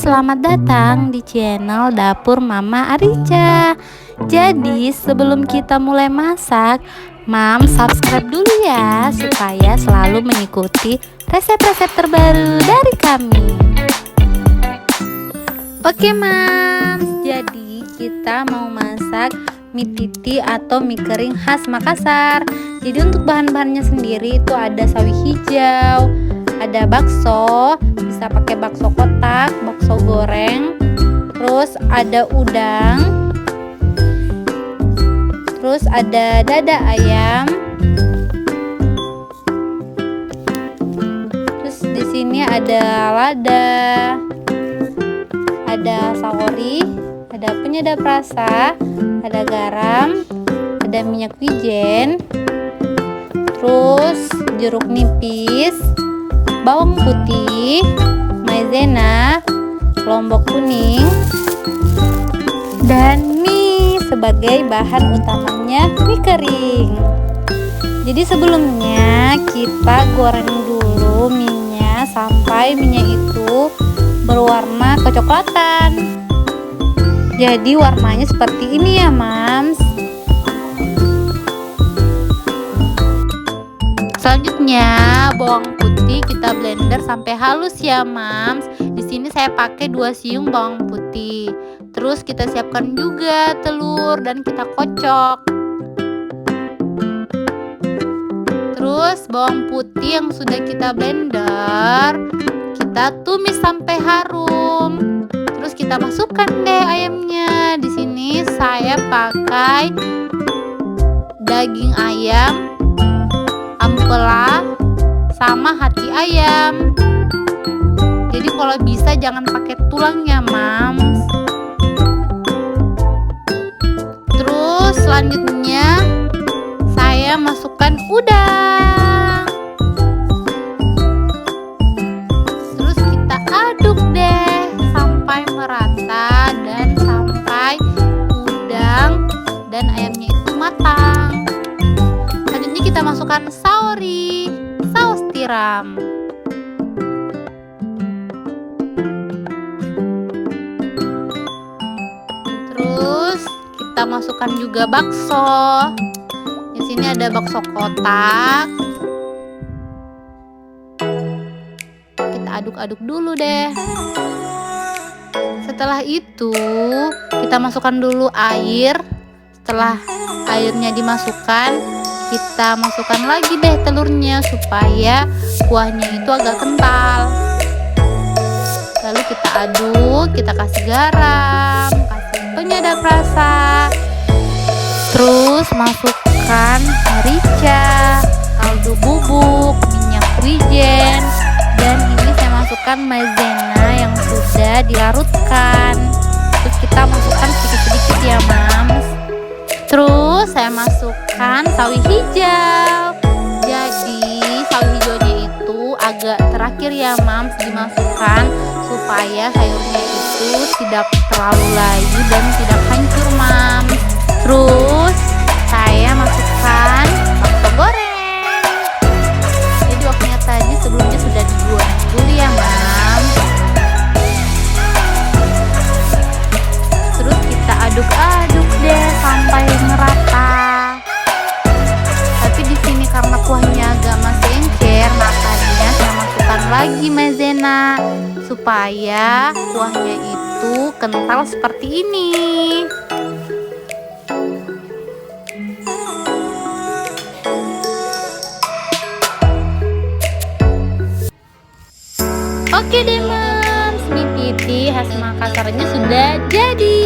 selamat datang di channel Dapur Mama Arica. Jadi sebelum kita mulai masak, Mam subscribe dulu ya, supaya selalu mengikuti resep-resep terbaru dari kami. Oke Mam, jadi kita mau masak mie titi atau mie kering khas Makassar. Jadi untuk bahan-bahannya sendiri itu ada sawi hijau, ada bakso, bisa pakai bakso kotak, bakso goreng, terus ada udang, terus ada dada ayam, terus di sini ada lada, ada saori, ada penyedap rasa, ada garam, ada minyak wijen, terus jeruk nipis, bawang putih, maizena, lombok kuning, dan mie sebagai bahan utamanya mie kering. Jadi sebelumnya kita goreng dulu minyak sampai minyak itu berwarna kecoklatan. Jadi warnanya seperti ini ya Mams. Selanjutnya bawang putih kita blender sampai halus ya Mams. Di sini saya pakai 2 siung bawang putih. Terus kita siapkan juga telur dan kita kocok. Terus bawang putih yang sudah kita blender, kita tumis sampai harum. Terus kita masukkan deh ayamnya. Di sini saya pakai daging ayam, ampela, sama hati ayam. Jadi kalau bisa jangan pakai tulangnya Mams. Terus selanjutnya saya masukkan udang. Terus kita aduk deh sampai merata dan sampai udang dan ayamnya itu matang. Selanjutnya kita masukkan saori, saus tiram. Terus kita masukkan juga bakso. Di sini ada bakso kotak. Kita aduk-aduk dulu deh. Setelah itu kita masukkan dulu air. Setelah airnya dimasukkan, kita masukkan lagi deh telurnya supaya kuahnya itu agak kental. Lalu kita aduk, kita kasih garam, kasih penyedap rasa, terus masukkan merica, kaldu bubuk, minyak wijen, dan ini saya masukkan maizena yang sudah dilarutkan. Terus kita masukkan sedikit-sedikit ya Mams. Terus saya masukkan sawi hijau. Jadi sawi hijaunya itu agak terakhir ya Mams dimasukkan, supaya sayurnya itu tidak terlalu layu dan tidak hancur Mams. Terus saya masukkan bakso goreng. Jadi waktunya tadi sebelumnya sudah digoreng dulu ya Mams. Terus kita aduk-aduk deh sampai merata. Tapi di sini karena kuahnya agak masih encer, makanya saya masukkan lagi maizena supaya kuahnya itu kental seperti ini. Oke deh Mams, mie titi khas Makassarnya sudah jadi.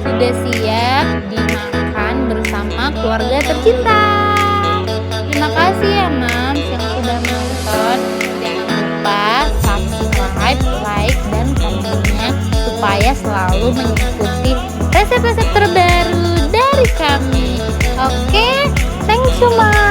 Sudah siap dimakan bersama keluarga tercinta. Terima kasih ya Mams yang sudah nonton. Jangan lupa subscribe, like, dan komennya supaya selalu mengikuti resep-resep terbaru dari kami. Oke, thank you Mams.